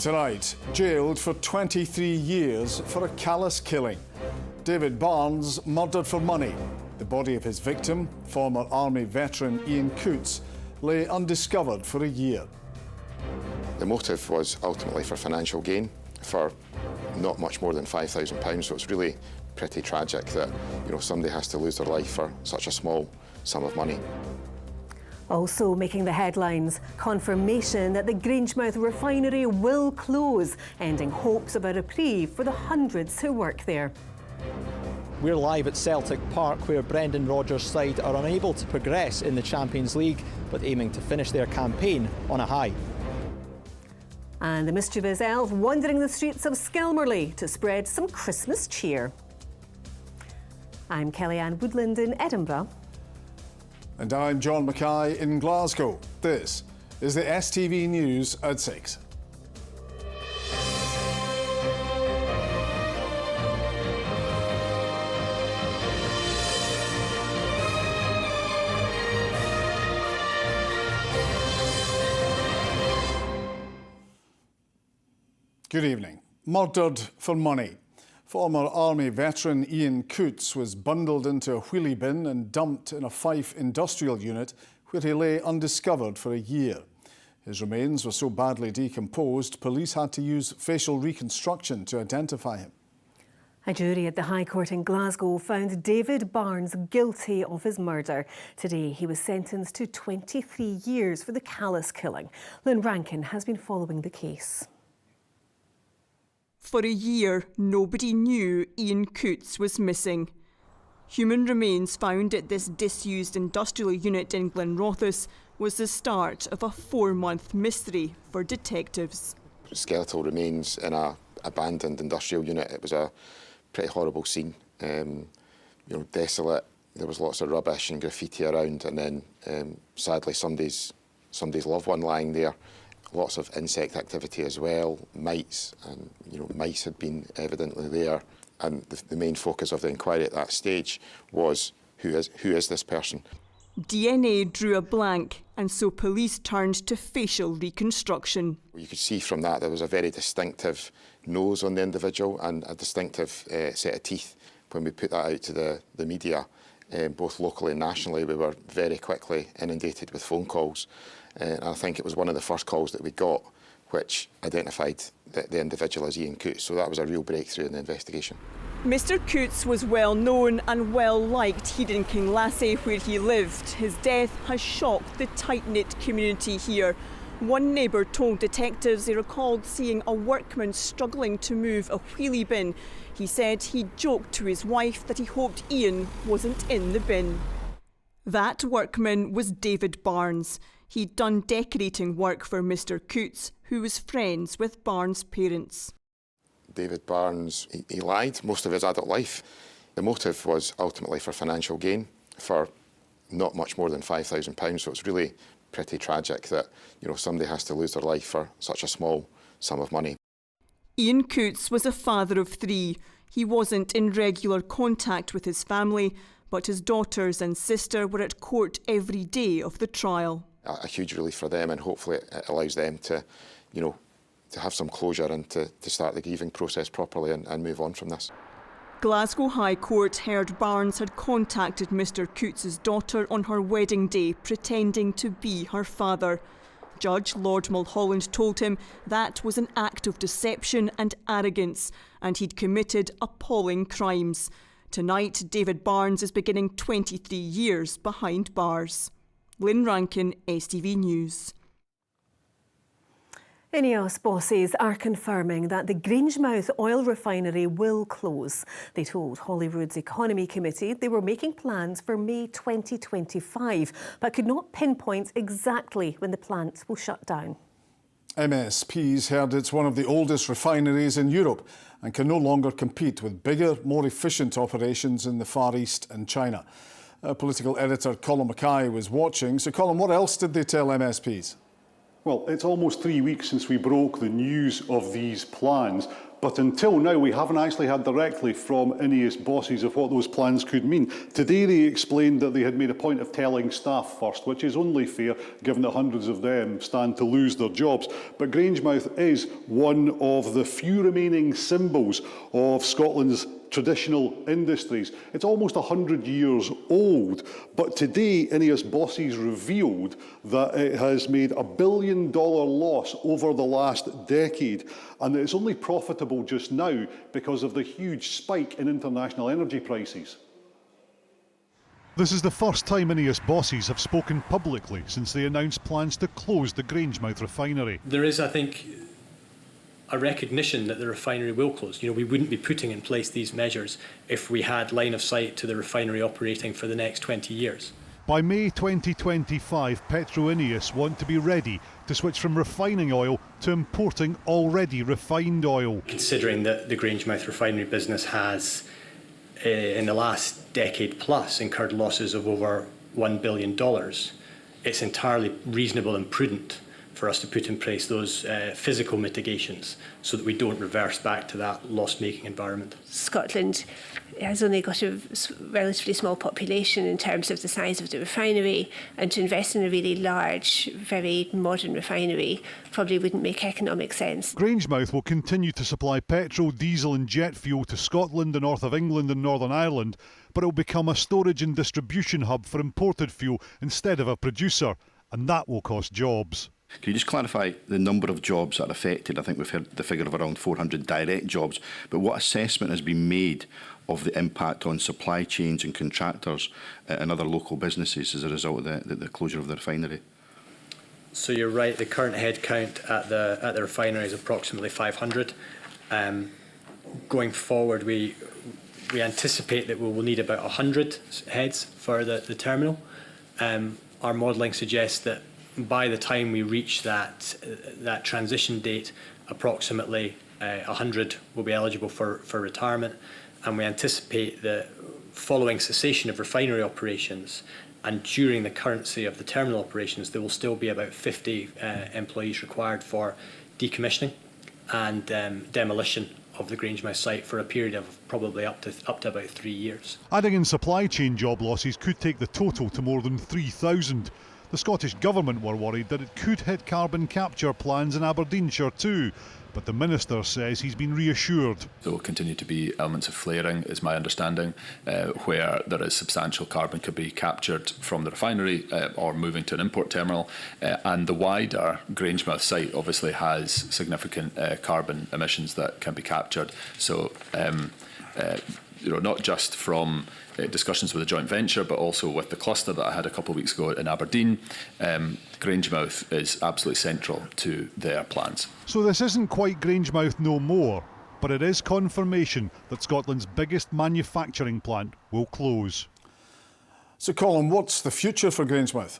Tonight, jailed for 23 years for a callous killing. David Barnes murdered for money. The body of his victim, former Army veteran Ian Coots, lay undiscovered for a year. The motive was ultimately for financial gain, for not much more than £5,000. So it's really pretty tragic that somebody has to lose their life for such a small sum of money. Also making the headlines, confirmation that the Grangemouth refinery will close, ending hopes of a reprieve for the hundreds who work there. We're live at Celtic Park, where Brendan Rodgers' side are unable to progress in the Champions League, but aiming to finish their campaign on a high. And the mischievous elf wandering the streets of Skelmerley to spread some Christmas cheer. I'm Kellyanne Woodland in Edinburgh. And I'm John Mackay in Glasgow. This is the STV News at 6. Good evening. Murdered for money. Former Army veteran Ian Coots was bundled into a wheelie bin and dumped in a Fife industrial unit where he lay undiscovered for a year. His remains were so badly decomposed, police had to use facial reconstruction to identify him. A jury at the High Court in Glasgow found David Barnes guilty of his murder. Today he was sentenced to 23 years for the callous killing. Lynn Rankin has been following the case. For a year, nobody knew Ian Coots was missing. Human remains found at this disused industrial unit in Glenrothes was the start of a 4-month mystery for detectives. Skeletal remains in an abandoned industrial unit. It was a pretty horrible scene. Desolate. There was lots of rubbish and graffiti around, and then sadly somebody's loved one lying there. Lots of insect activity as well, mites, and mice had been evidently there. And the main focus of the inquiry at that stage was who is this person? DNA drew a blank, and so police turned to facial reconstruction. You could see from that there was a very distinctive nose on the individual and a distinctive set of teeth. When we put that out to the media, both locally and nationally, we were very quickly inundated with phone calls. And I think it was one of the first calls that we got which identified the individual as Ian Coots. So that was a real breakthrough in the investigation. Mr Coots was well known and well liked here in Kinlassie, where he lived. His death has shocked the tight-knit community here. One neighbour told detectives he recalled seeing a workman struggling to move a wheelie bin. He said he joked to his wife that he hoped Ian wasn't in the bin. That workman was David Barnes. He'd done decorating work for Mr Coots, who was friends with Barnes' parents. David Barnes, he lied most of his adult life. The motive was ultimately for financial gain, for not much more than £5,000. So it's really pretty tragic that somebody has to lose their life for such a small sum of money. Ian Coots was a father of 3. He wasn't in regular contact with his family, but his daughters and sister were at court every day of the trial. A huge relief for them, and hopefully it allows them to have some closure and to start the grieving process properly and move on from this. Glasgow High Court heard Barnes had contacted Mr Coots' daughter on her wedding day, pretending to be her father. Judge Lord Mulholland told him that was an act of deception and arrogance, and he'd committed appalling crimes. Tonight, David Barnes is beginning 23 years behind bars. Lynn Rankin, STV News. INEOS bosses are confirming that the Grangemouth oil refinery will close. They told Holyrood's Economy Committee they were making plans for May 2025, but could not pinpoint exactly when the plant will shut down. MSPs heard it's one of the oldest refineries in Europe and can no longer compete with bigger, more efficient operations in the Far East and China. Political editor Colin Mackay was watching. So, Colin, what else did they tell MSPs? Well, it's almost 3 weeks since we broke the news of these plans, but until now we haven't actually heard directly from INEOS bosses of what those plans could mean. Today they explained that they had made a point of telling staff first, which is only fair given that hundreds of them stand to lose their jobs. But Grangemouth is one of the few remaining symbols of Scotland's traditional industries. It's almost 100 years old, but today INEOS bosses revealed that it has made $1 billion loss over the last decade, and that it's only profitable just now because of the huge spike in international energy prices. This is the first time INEOS bosses have spoken publicly since they announced plans to close the Grangemouth refinery. There is, I think, a recognition that the refinery will close. You know, we wouldn't be putting in place these measures if we had line of sight to the refinery operating for the next 20 years. By May 2025, PetroIneos want to be ready to switch from refining oil to importing already refined oil. Considering that the Grangemouth refinery business has, in the last decade plus, incurred losses of over $1 billion, it's entirely reasonable and prudent for us to put in place those physical mitigations so that we don't reverse back to that loss-making environment. Scotland has only got a relatively small population in terms of the size of the refinery, and to invest in a really large, very modern refinery probably wouldn't make economic sense. Grangemouth will continue to supply petrol, diesel and jet fuel to Scotland, the north of England and Northern Ireland, but it will become a storage and distribution hub for imported fuel instead of a producer, and that will cost jobs. Can you just clarify the number of jobs that are affected? I think we've heard the figure of around 400 direct jobs, but what assessment has been made of the impact on supply chains and contractors and other local businesses as a result of the closure of the refinery? So you're right, the current headcount at the refinery is approximately 500. Going forward, we anticipate that we will need about 100 heads for the terminal. Our modelling suggests that by the time we reach that transition date, approximately 100 will be eligible for retirement, and we anticipate that following cessation of refinery operations and during the currency of the terminal operations, there will still be about 50 employees required for decommissioning and demolition of the Grangemouth site for a period of probably up to about 3 years. Adding in supply chain job losses could take the total to more than 3,000. The Scottish Government were worried that it could hit carbon capture plans in Aberdeenshire too, but the Minister says he's been reassured. There will continue to be elements of flaring, is my understanding, where there is substantial carbon could be captured from the refinery or moving to an import terminal. And the wider Grangemouth site obviously has significant carbon emissions that can be captured. So, not just from discussions with the joint venture, but also with the cluster that I had a couple of weeks ago in Aberdeen, Grangemouth is absolutely central to their plans. So this isn't quite Grangemouth no more, but it is confirmation that Scotland's biggest manufacturing plant will close. So Colin, what's the future for Grangemouth?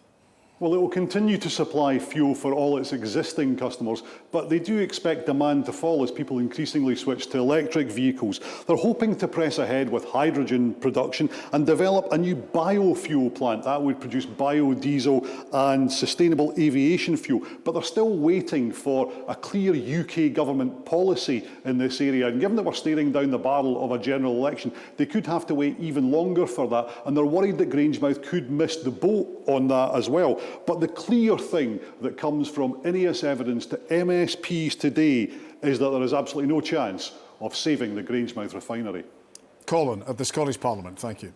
Well, it will continue to supply fuel for all its existing customers, but they do expect demand to fall as people increasingly switch to electric vehicles. They're hoping to press ahead with hydrogen production and develop a new biofuel plant that would produce biodiesel and sustainable aviation fuel. But they're still waiting for a clear UK government policy in this area. And given that we're staring down the barrel of a general election, they could have to wait even longer for that. And they're worried that Grangemouth could miss the boat on that as well. But the clear thing that comes from INEOS evidence to MSPs today is that there is absolutely no chance of saving the Grangemouth refinery. Colin at the Scottish Parliament, thank you.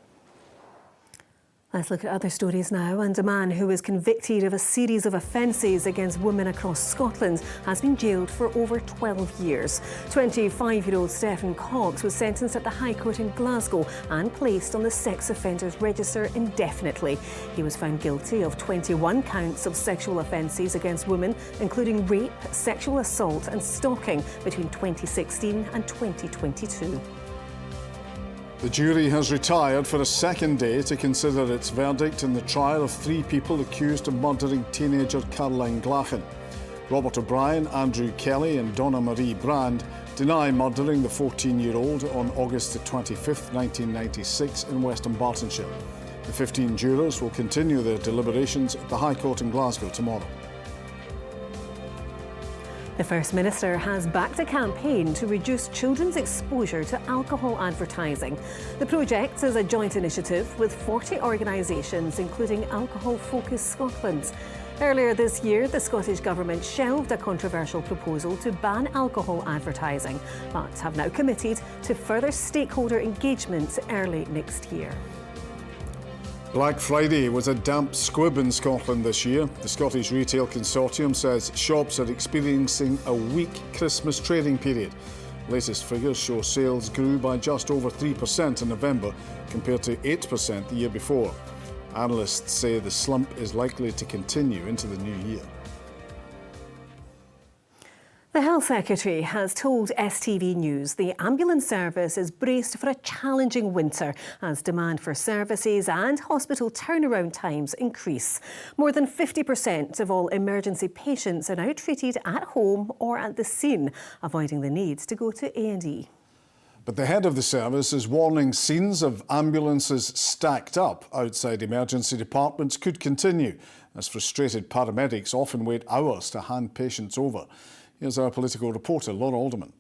Let's look at other stories now. And a man who was convicted of a series of offences against women across Scotland has been jailed for over 12 years. 25-year-old Stephen Cox was sentenced at the High Court in Glasgow and placed on the sex offenders register indefinitely. He was found guilty of 21 counts of sexual offences against women, including rape, sexual assault and stalking between 2016 and 2022. The jury has retired for a second day to consider its verdict in the trial of 3 people accused of murdering teenager Caroline Glachan. Robert O'Brien, Andrew Kelly and Donna Marie Brand deny murdering the 14-year-old on August 25, 1996 in Western Bartonshire. The 15 jurors will continue their deliberations at the High Court in Glasgow tomorrow. The First Minister has backed a campaign to reduce children's exposure to alcohol advertising. The project is a joint initiative with 40 organisations, including Alcohol Focus Scotland. Earlier this year, the Scottish Government shelved a controversial proposal to ban alcohol advertising, but have now committed to further stakeholder engagement early next year. Black Friday was a damp squib in Scotland this year. The Scottish Retail Consortium says shops are experiencing a weak Christmas trading period. Latest figures show sales grew by just over 3% in November compared to 8% the year before. Analysts say the slump is likely to continue into the new year. The Health Secretary has told STV News the ambulance service is braced for a challenging winter as demand for services and hospital turnaround times increase. More than 50% of all emergency patients are now treated at home or at the scene, avoiding the need to go to A&E. But the head of the service is warning scenes of ambulances stacked up outside emergency departments could continue, as frustrated paramedics often wait hours to hand patients over. Here's our political reporter, Laura Alderman.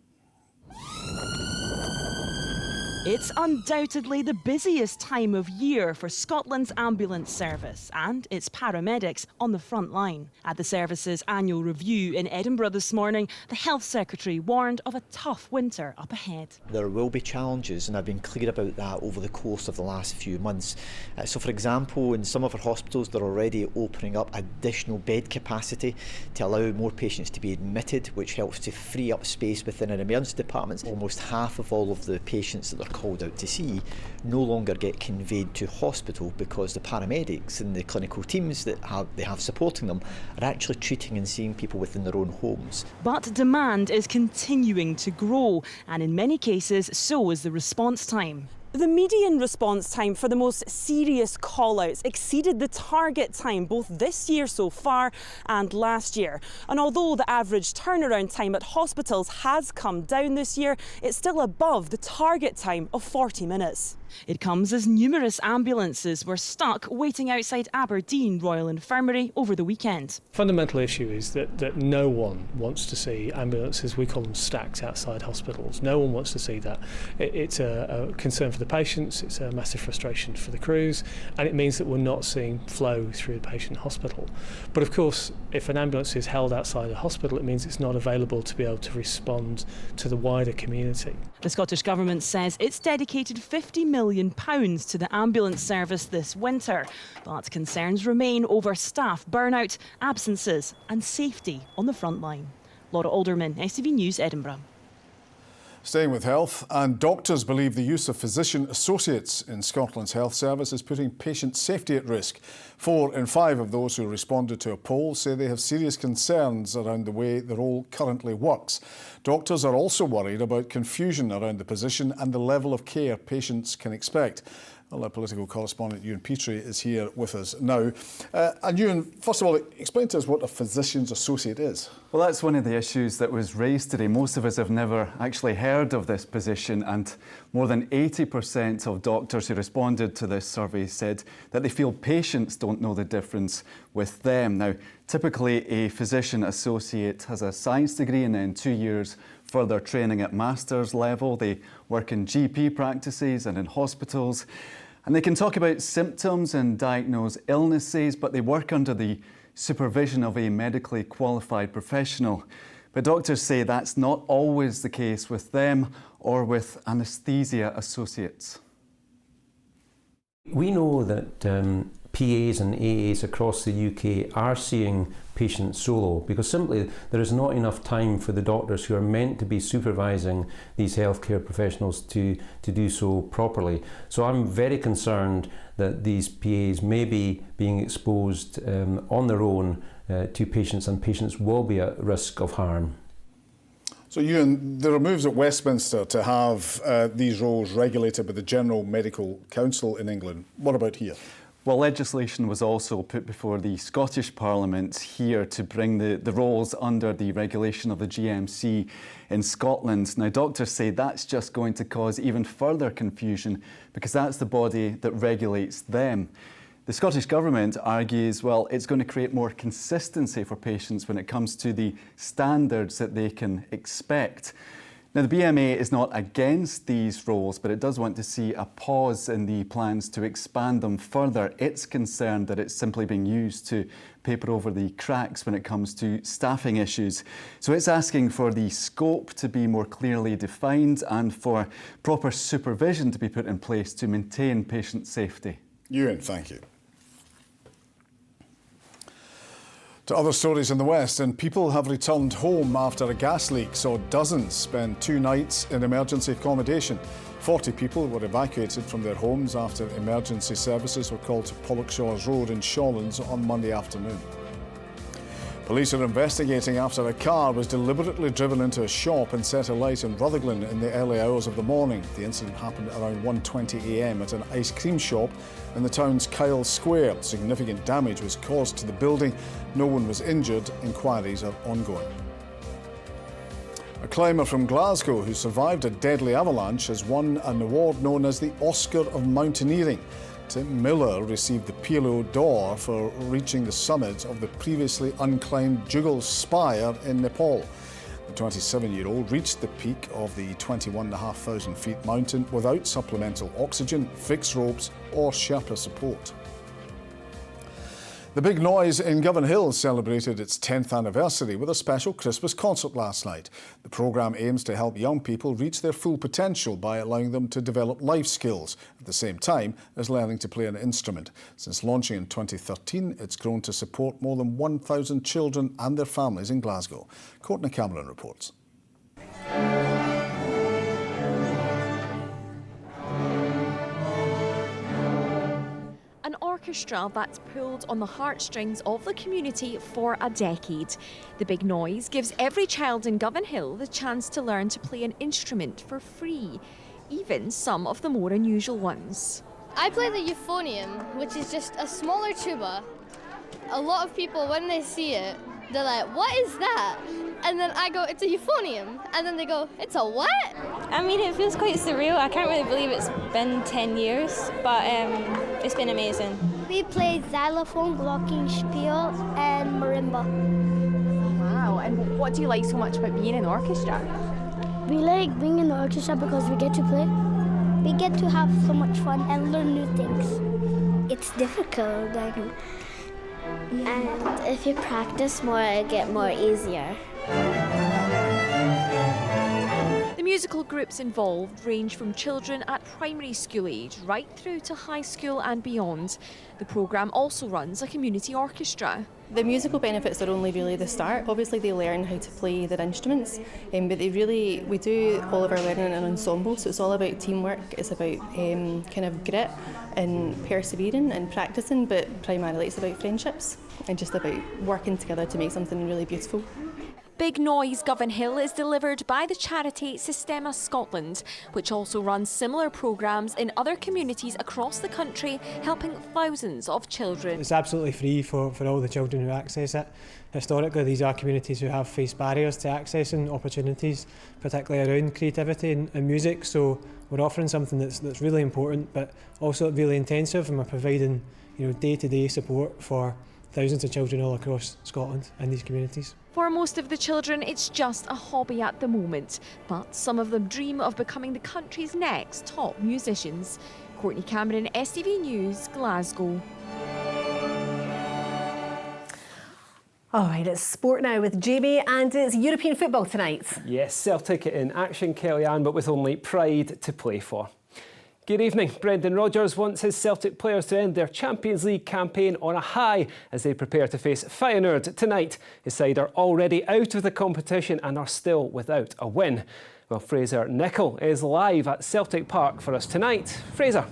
It's undoubtedly the busiest time of year for Scotland's ambulance service and its paramedics on the front line. At the service's annual review in Edinburgh this morning, the Health Secretary warned of a tough winter up ahead. There will be challenges, and I've been clear about that over the course of the last few months. So, for example, in some of our hospitals, they're already opening up additional bed capacity to allow more patients to be admitted, which helps to free up space within our emergency departments. Almost half of all of the patients that are called out to see no longer get conveyed to hospital because the paramedics and the clinical teams that they have supporting them are actually treating and seeing people within their own homes. But demand is continuing to grow, and in many cases, so is the response time. The median response time for the most serious call-outs exceeded the target time both this year so far and last year. And although the average turnaround time at hospitals has come down this year, it's still above the target time of 40 minutes. It comes as numerous ambulances were stuck waiting outside Aberdeen Royal Infirmary over the weekend. Fundamental issue is that no one wants to see ambulances, we call them stacked outside hospitals. No one wants to see that. It's a concern for the patients, it's a massive frustration for the crews, and it means that we're not seeing flow through the patient hospital. But of course, if an ambulance is held outside a hospital, it means it's not available to be able to respond to the wider community. The Scottish Government says it's dedicated £50 million to the ambulance service this winter, but concerns remain over staff burnout, absences and safety on the front line. Laura Alderman, STV News, Edinburgh. Staying with health, and doctors believe the use of physician associates in Scotland's health service is putting patient safety at risk. 4 in 5 of those who responded to a poll say they have serious concerns around the way the role currently works. Doctors are also worried about confusion around the position and the level of care patients can expect. Well, our political correspondent Ewan Petrie is here with us now. And Ewan, first of all, explain to us what a physician's associate is. Well, that's one of the issues that was raised today. Most of us have never actually heard of this position, and more than 80% of doctors who responded to this survey said that they feel patients don't know the difference with them. Now, typically a physician associate has a science degree and then 2 years further training at master's level. They work in GP practices and in hospitals, and they can talk about symptoms and diagnose illnesses, but they work under the supervision of a medically qualified professional. But doctors say that's not always the case with them or with anaesthesia associates. We know that PAs and AAs across the UK are seeing patients solo because simply there is not enough time for the doctors who are meant to be supervising these healthcare professionals to do so properly. So I'm very concerned that these PAs may be being exposed on their own to patients, and patients will be at risk of harm. So Ewan, there are moves at Westminster to have these roles regulated by the General Medical Council in England. What about here? Well, legislation was also put before the Scottish Parliament here to bring the roles under the regulation of the GMC in Scotland. Now, doctors say that's just going to cause even further confusion because that's the body that regulates them. The Scottish Government argues, well, it's going to create more consistency for patients when it comes to the standards that they can expect. Now, the BMA is not against these roles, but it does want to see a pause in the plans to expand them further. It's concerned that it's simply being used to paper over the cracks when it comes to staffing issues. So it's asking for the scope to be more clearly defined and for proper supervision to be put in place to maintain patient safety. Ewan, thank you. To other stories in the West, and people have returned home after a gas leak saw dozens spend 2 nights in emergency accommodation. 40 people were evacuated from their homes after emergency services were called to Pollokshaws Road in Shawlands on Monday afternoon. Police are investigating after a car was deliberately driven into a shop and set alight in Rutherglen in the early hours of the morning. The incident happened around 1:20 a.m. at an ice cream shop in the town's Kyle Square. Significant damage was caused to the building. No one was injured. Inquiries are ongoing. A climber from Glasgow who survived a deadly avalanche has won an award known as the Oscar of Mountaineering. Tim Miller received the Pilo d'Or for reaching the summit of the previously unclimbed Jugal Spire in Nepal. The 27-year-old reached the peak of the 21,500 feet mountain without supplemental oxygen, fixed ropes or Sherpa support. The Big Noise in Govanhill celebrated its 10th anniversary with a special Christmas concert last night. The programme aims to help young people reach their full potential by allowing them to develop life skills at the same time as learning to play an instrument. Since launching in 2013, it's grown to support more than 1,000 children and their families in Glasgow. Courtney Cameron reports. An orchestra that's pulled on the heartstrings of the community for a decade. The Big Noise gives every child in Govanhill the chance to learn to play an instrument for free, even some of the more unusual ones. I play the euphonium, which is just a smaller tuba. A lot of people, when they see it, they're like, "What is that?" And then I go, "It's a euphonium." And then they go, "It's a what?" I mean, it feels quite surreal. I can't really believe it's been 10 years, but it's been amazing. We played xylophone, glockenspiel, and marimba. Wow, and what do you like so much about being in the orchestra? We like being in the orchestra because we get to play. We get to have so much fun and learn new things. It's difficult, and if you practice more, it gets more easier. The musical groups involved range from children at primary school age right through to high school and beyond. The programme also runs a community orchestra. The musical benefits are only really the start. Obviously they learn how to play their instruments, but we do all of our learning in an ensemble, so it's all about teamwork, it's about kind of grit and persevering and practicing, but primarily it's about friendships and just about working together to make something really beautiful. Big Noise Govanhill is delivered by the charity Systema Scotland, which also runs similar programmes in other communities across the country, helping thousands of children. It's absolutely free for all the children who access it. Historically, these are communities who have faced barriers to accessing opportunities, particularly around creativity and music, so we're offering something that's really important but also really intensive, and we're providing day-to-day support for thousands of children all across Scotland and these communities. For most of the children, it's just a hobby at the moment, but some of them dream of becoming the country's next top musicians. Courtney Cameron, STV News, Glasgow. All right, it's sport now with Jamie, and it's European football tonight. Yes, Celtic in action, Kellyanne, but with only pride to play for. Good evening. Brendan Rodgers wants his Celtic players to end their Champions League campaign on a high as they prepare to face Feyenoord tonight. His side are already out of the competition and are still without a win. Well, Fraser Nicol is live at Celtic Park for us tonight. Fraser.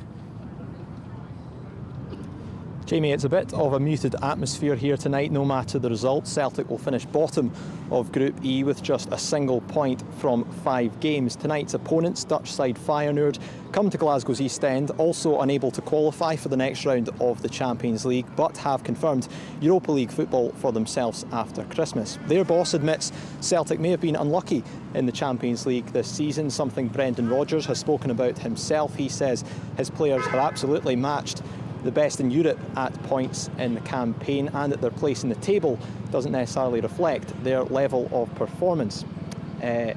Jamie, it's a bit of a muted atmosphere here tonight, no matter the result. Celtic will finish bottom of Group E with just a single point from 5 games. Tonight's opponents, Dutch side Feyenoord, come to Glasgow's East End, also unable to qualify for the next round of the Champions League, but have confirmed Europa League football for themselves after Christmas. Their boss admits Celtic may have been unlucky in the Champions League this season, something Brendan Rodgers has spoken about himself. He says his players are absolutely matched the best in Europe at points in the campaign and that their place in the table doesn't necessarily reflect their level of performance. Now,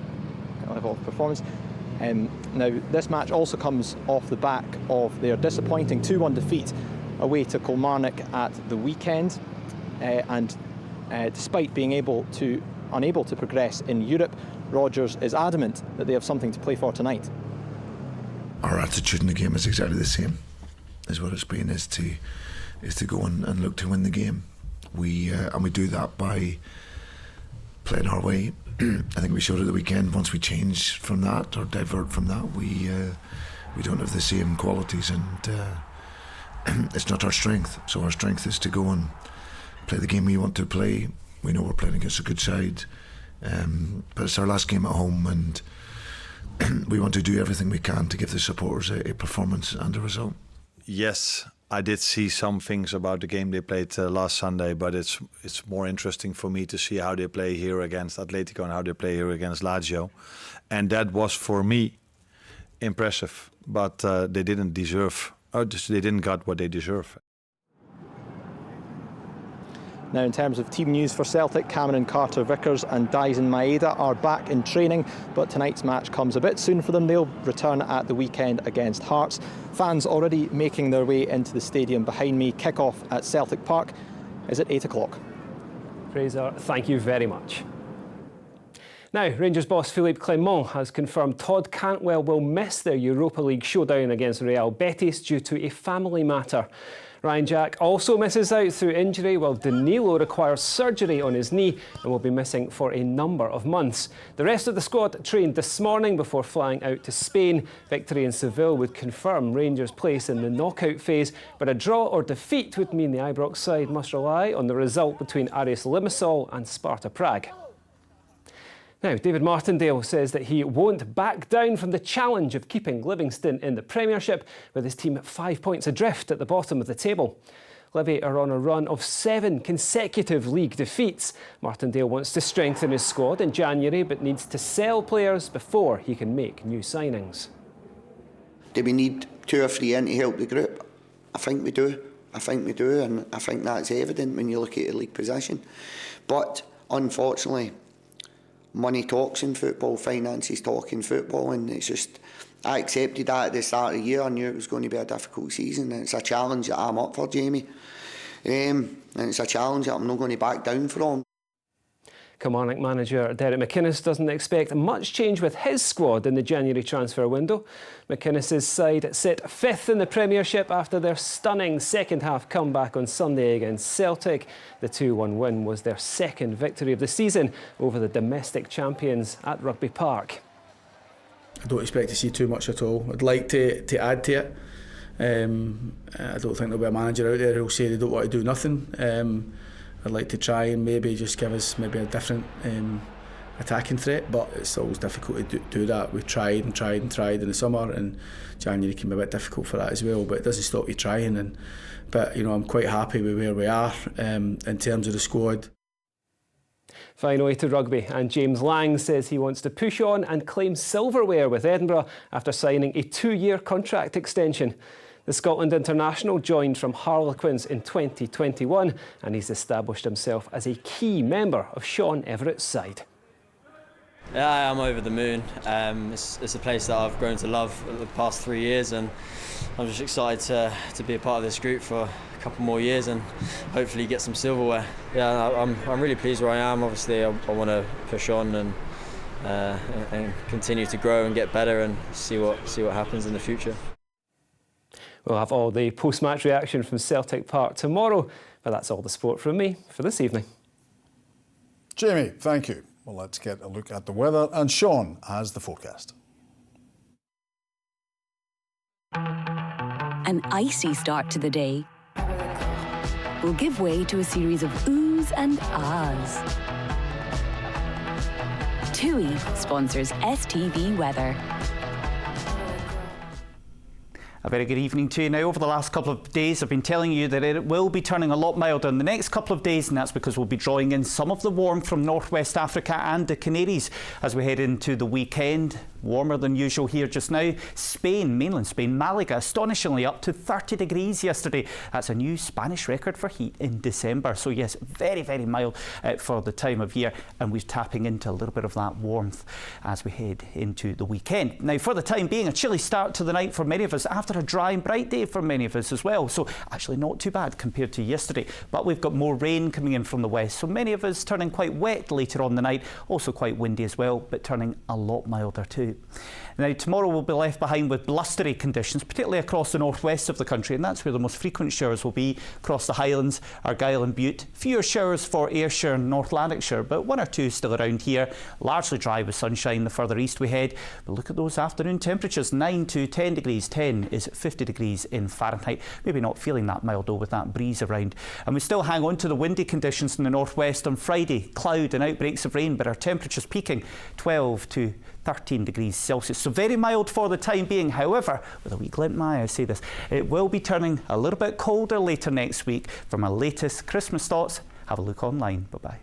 this match also comes off the back of their disappointing 2-1 defeat away to Kilmarnock at the weekend, and despite being unable to progress in Europe, Rodgers is adamant that they have something to play for tonight. Our attitude in the game is exactly the same as what it's been, is to go and look to win the game. We do that by playing our way. I think we showed at the weekend, once we change from that or divert from that, we don't have the same qualities, and it's not our strength. So our strength is to go and play the game we want to play. We know we're playing against a good side, but it's our last game at home, and we want to do everything we can to give the supporters a performance and a result. Yes, I did see some things about the game they played last Sunday, but it's more interesting for me to see how they play here against Atletico and how they play here against Lazio. And that was, for me, impressive. But they didn't deserve, they didn't get what they deserve. Now, in terms of team news for Celtic, Cameron Carter-Vickers and Dyson Maeda are back in training, but tonight's match comes a bit soon for them. They'll return at the weekend against Hearts. Fans already making their way into the stadium behind me. Kick-off at Celtic Park is at 8 o'clock. Fraser, thank you very much. Now, Rangers boss Philippe Clement has confirmed Todd Cantwell will miss their Europa League showdown against Real Betis due to a family matter. Ryan Jack also misses out through injury, while Danilo requires surgery on his knee and will be missing for a number of months. The rest of the squad trained this morning before flying out to Spain. Victory in Seville would confirm Rangers' place in the knockout phase, but a draw or defeat would mean the Ibrox side must rely on the result between Aris Limassol and Sparta Prague. Now, David Martindale says that he won't back down from the challenge of keeping Livingston in the Premiership, with his team 5 points adrift at the bottom of the table. Livy are on a run of 7 consecutive league defeats. Martindale wants to strengthen his squad in January, but needs to sell players before he can make new signings. Do we need 2 or 3 in to help the group? I think we do. And I think that's evident when you look at the league position. But unfortunately, money talks in football, finances talk in football, and it's just, I accepted that at the start of the year. I knew it was going to be a difficult season, and it's a challenge that I'm up for, Jamie. And it's a challenge that I'm not going to back down from. Kilmarnock manager Derek McInnes doesn't expect much change with his squad in the January transfer window. McInnes' side sit 5th in the Premiership after their stunning second-half comeback on Sunday against Celtic. The 2-1 win was their second victory of the season over the domestic champions at Rugby Park. I don't expect to see too much at all. I'd like to add to it. I don't think there'll be a manager out there who'll say they don't want to do nothing. I'd like to try and maybe just give us maybe a different attacking threat, but it's always difficult to do that. We've tried in the summer, and January can be a bit difficult for that as well, but it doesn't stop you trying. But you know, I'm quite happy with where we are in terms of the squad. Finally to rugby, and James Lang says he wants to push on and claim silverware with Edinburgh after signing a 2-year contract extension. The Scotland international joined from Harlequins in 2021, and he's established himself as a key member of Sean Everett's side. Yeah, I'm over the moon. It's a place that I've grown to love the past 3 years, and I'm just excited to be a part of this group for a couple more years and hopefully get some silverware. Yeah, I'm really pleased where I am. Obviously, I want to push on and continue to grow and get better and see what happens in the future. We'll have all the post-match reaction from Celtic Park tomorrow, but that's all the sport from me for this evening. Jamie, thank you. Well, let's get a look at the weather, and Sean has the forecast. An icy start to the day will give way to a series of oohs and ahs. TUI sponsors STV Weather. A very good evening to you. Now, over the last couple of days, I've been telling you that it will be turning a lot milder in the next couple of days, and that's because we'll be drawing in some of the warmth from northwest Africa and the Canaries as we head into the weekend. Warmer than usual here just now. Spain, mainland Spain, Malaga, astonishingly up to 30 degrees yesterday. That's a new Spanish record for heat in December. So yes, very, very mild for the time of year, and we're tapping into a little bit of that warmth as we head into the weekend. Now, for the time being, a chilly start to the night for many of us after a dry and bright day for many of us as well. So actually not too bad compared to yesterday, but we've got more rain coming in from the west. So many of us turning quite wet later on the night, also quite windy as well, but turning a lot milder too. Now, tomorrow we'll be left behind with blustery conditions, particularly across the northwest of the country, and that's where the most frequent showers will be across the Highlands, Argyll and Bute. Fewer showers for Ayrshire and North Lanarkshire, but one or two still around here. Largely dry with sunshine the further east we head. But look at those afternoon temperatures, 9 to 10 degrees. 10 is 50 degrees in Fahrenheit. Maybe not feeling that mild though with that breeze around. And we still hang on to the windy conditions in the northwest on Friday. Cloud and outbreaks of rain, but our temperatures peaking 12 to 13 degrees Celsius. So very mild for the time being. However, with a wee glint in my eye, I say this, it will be turning a little bit colder later next week. For my latest Christmas thoughts, have a look online. Bye-bye.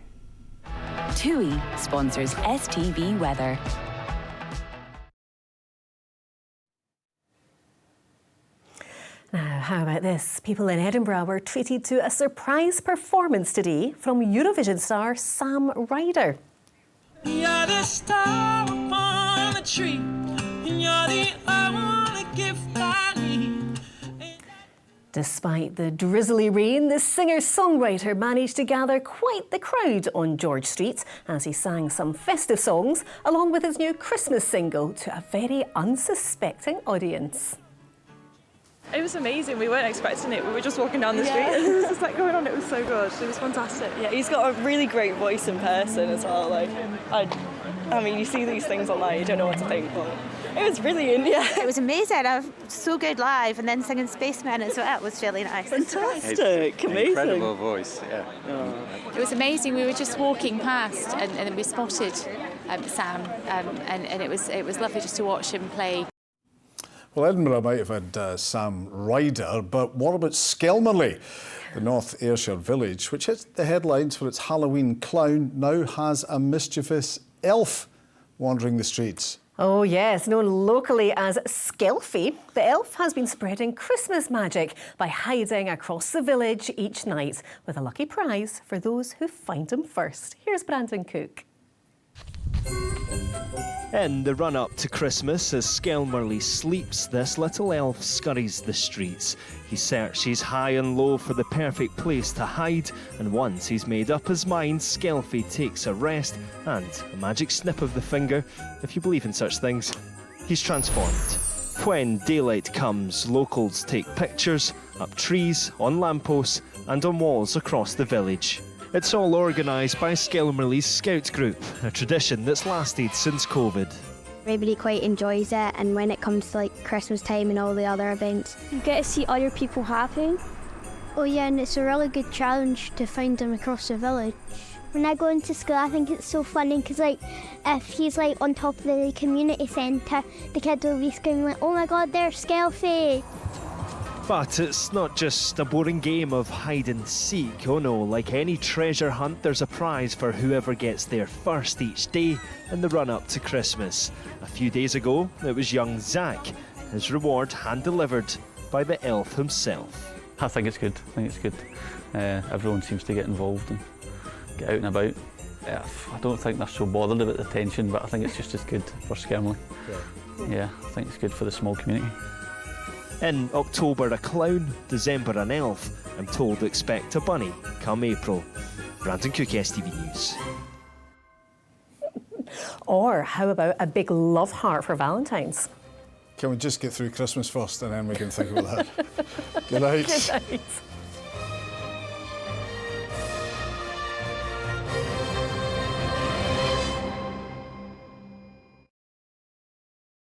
TUI sponsors STV Weather. Now, how about this? People in Edinburgh were treated to a surprise performance today from Eurovision star Sam Ryder. You're the star upon the tree, and you're the only gift I need. Despite the drizzly rain, the singer-songwriter managed to gather quite the crowd on George Street as he sang some festive songs along with his new Christmas single to a very unsuspecting audience. It was amazing. We weren't expecting it. We were just walking down the street and it was just like going on. It was so good. It was fantastic. Yeah, he's got a really great voice in person as well. Like, I mean, you see these things online, you don't know what to think, but it was brilliant, yeah. It was amazing. So good live, and then singing Spaceman as well. It was really nice. Fantastic, amazing. Incredible voice, yeah. Oh. It was amazing. We were just walking past and we spotted Sam, and it was lovely just to watch him play. Well, Edinburgh might have had Sam Ryder, but what about Skelmerley? The North Ayrshire village, which hits the headlines for its Halloween clown, now has a mischievous elf wandering the streets. Oh yes, known locally as Skelfie, the elf has been spreading Christmas magic by hiding across the village each night with a lucky prize for those who find him first. Here's Brandon Cook. In the run-up to Christmas, as Skelmerley sleeps, this little elf scurries the streets. He searches high and low for the perfect place to hide, and once he's made up his mind, Skelfie takes a rest and a magic snip of the finger, if you believe in such things. He's transformed. When daylight comes, locals take pictures, up trees, on lampposts and on walls across the village. It's all organised by Skelmerley's Scout Group, a tradition that's lasted since COVID. Everybody quite enjoys it, and when it comes to like Christmas time and all the other events, you get to see other people happy. Oh yeah, and it's a really good challenge to find them across the village. When I go into school, I think it's so funny because like if he's like on top of the community centre, the kids will be screaming like, "Oh my God, there's Skelfie!" But it's not just a boring game of hide and seek. Oh no, like any treasure hunt, there's a prize for whoever gets there first each day in the run-up to Christmas. A few days ago, it was young Zach. His reward hand-delivered by the elf himself. I think it's good. Everyone seems to get involved and get out and about. I don't think they're so bothered about the attention, but I think it's just as good for Skelmerley. Yeah, I think it's good for the small community. In October a clown, December an elf. I'm told to expect a bunny come April. Brandon Cook, STV News. Or how about a big love heart for Valentine's? Can we just get through Christmas first and then we can think about that? Good night. Good night.